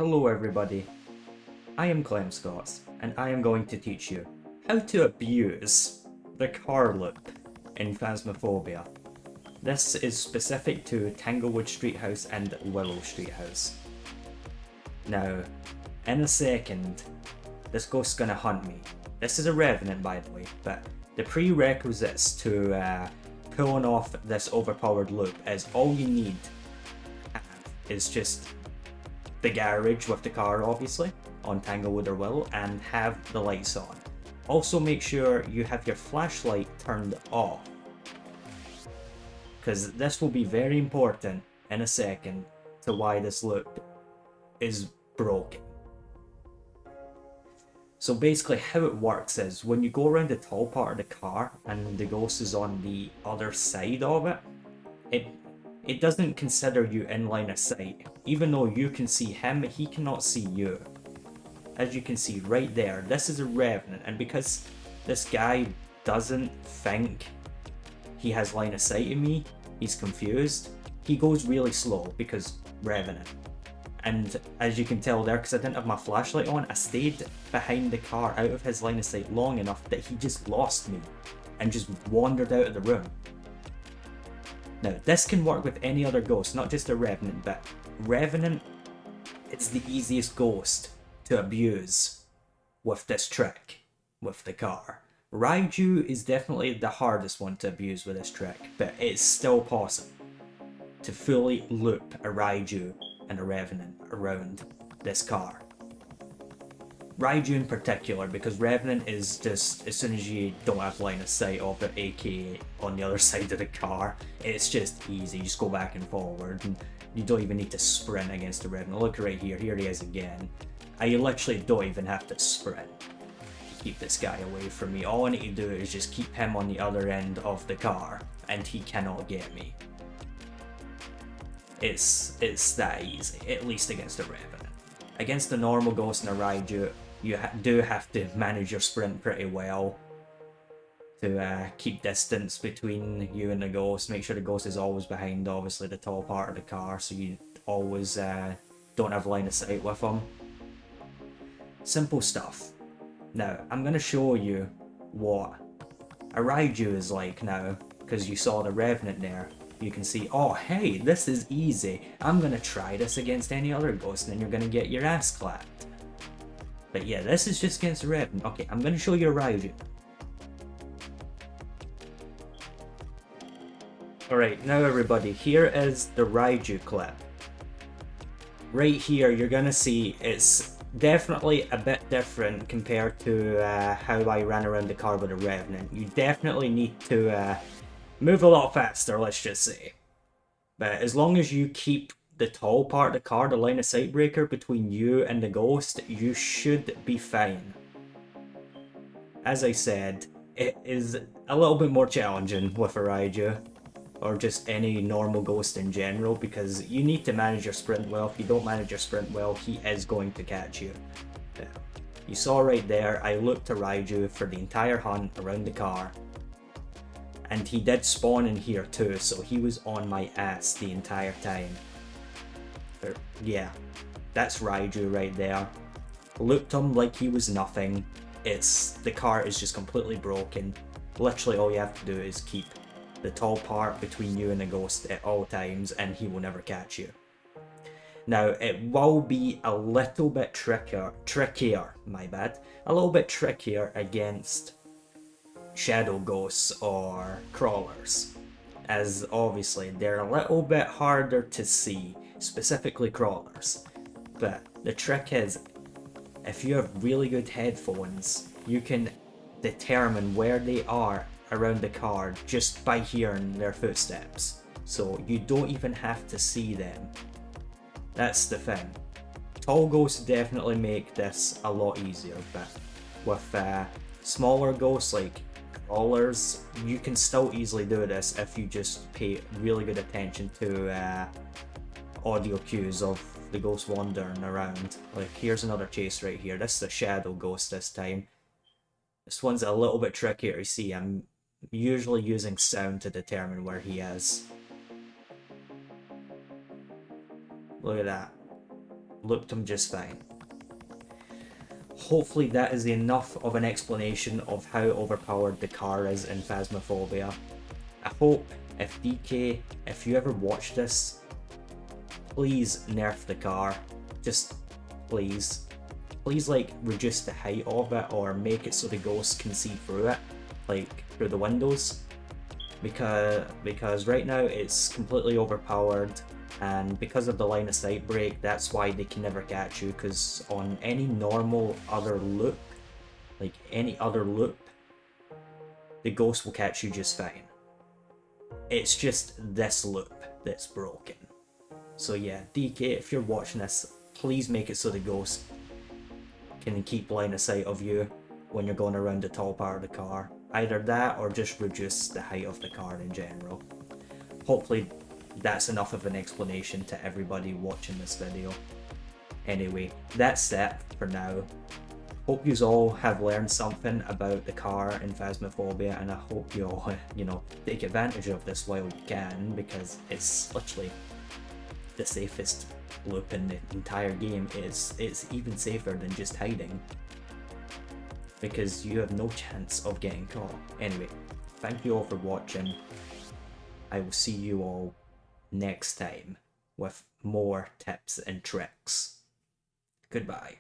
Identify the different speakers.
Speaker 1: Hello everybody, I am Clem Scots, and I am going to teach you how to abuse the car loop in Phasmophobia. This is specific to Tanglewood Street House and Willow Street House. Now, in a second, this ghost's gonna hunt me. This is a Revenant, by the way, but the prerequisites to pulling off this overpowered loop is all you need is just the garage with the car, obviously, on Tanglewood or Willow, and have the lights on. Also make sure you have your flashlight turned off, because this will be very important in a second to why this loop is broken. So basically how it works is when you go around the tall part of the car and the ghost is on the other side of it doesn't consider you in line of sight. Even though you can see him, he cannot see you. As you can see right there, this is a Revenant, and because this guy doesn't think he has line of sight in me, he's confused, he goes really slow because Revenant. And as you can tell there, because I didn't have my flashlight on, I stayed behind the car out of his line of sight long enough that he just lost me and just wandered out of the room. Now, this can work with any other ghost, not just a Revenant, but Revenant, it's the easiest ghost to abuse with this trick, with the car. Raiju is definitely the hardest one to abuse with this trick, but it's still possible to fully loop a Raiju and a Revenant around this car. Raiju in particular, because Revenant is just, as soon as you don't have line of sight of it, aka on the other side of the car, it's just easy, you just go back and forward, and you don't even need to sprint against the Revenant. Look right here, here he is again. I literally don't even have to sprint to keep this guy away from me. All I need to do is just keep him on the other end of the car, and he cannot get me. It's that easy, at least against a Revenant. Against the normal ghost and a Raiju, you do have to manage your sprint pretty well to keep distance between you and the ghost. Make sure the ghost is always behind, obviously, the tall part of the car, so you always don't have line of sight with him. Simple stuff. Now, I'm going to show you what a Raiju is like now, because you saw the Revenant there. You can see, oh hey, this is easy. I'm going to try this against any other ghost, and then you're going to get your ass clapped. But yeah, this is just against the Revenant. Okay, I'm going to show you a Raiju. Alright, now everybody, here is the Raiju clip. Right here, you're going to see it's definitely a bit different compared to how I ran around the car with a Revenant. You definitely need to move a lot faster, let's just say. But as long as you keep the tall part of the car, the line of sight breaker between you and the ghost, you should be fine. As I said, it is a little bit more challenging with a Raiju, or just any normal ghost in general, because you need to manage your sprint well. If you don't manage your sprint well, he is going to catch you. You saw right there, I looked a Raiju for the entire hunt around the car, and he did spawn in here too, so he was on my ass the entire time. But yeah, that's Raiju right there. Looped him like he was nothing. The car is just completely broken. Literally all you have to do is keep the tall part between you and the ghost at all times, and he will never catch you. Now, it will be a little bit trickier, a little bit trickier against shadow ghosts or crawlers, as obviously they're a little bit harder to see, specifically crawlers. But the trick is, if you have really good headphones, you can determine where they are around the car just by hearing their footsteps, so you don't even have to see them. That's the thing. Tall ghosts definitely make this a lot easier, but with smaller ghosts like crawlers, you can still easily do this if you just pay really good attention to audio cues of the ghost wandering around. Like, here's another chase right here. This is a shadow ghost this time. This one's a little bit trickier to see. I'm usually using sound to determine where he is. Look at that. looped them just fine. Hopefully that is enough of an explanation of how overpowered the car is in Phasmophobia. I hope, if DK, if you ever watch this, please nerf the car. Just please. Please like reduce the height of it or make it so the ghosts can see through it, like through the windows. Because right now it's completely overpowered, and because of the line of sight break, that's why they can never catch you, because on any normal other loop, like any other loop, the ghost will catch you just fine. It's just this loop that's broken. So yeah, DK, if you're watching this, please make it so the ghost can keep line of sight of you when you're going around the tall part of the car. Either that or just reduce the height of the car in general. Hopefully that's enough of an explanation to everybody watching this video. Anyway, that's it for now. Hope you all have learned something about the car in Phasmophobia, and I hope you all, take advantage of this while you can, because it's literally the safest loop in the entire game. It's even safer than just hiding, because you have no chance of getting caught. Anyway, thank you all for watching. I will see you all next time with more tips and tricks. Goodbye.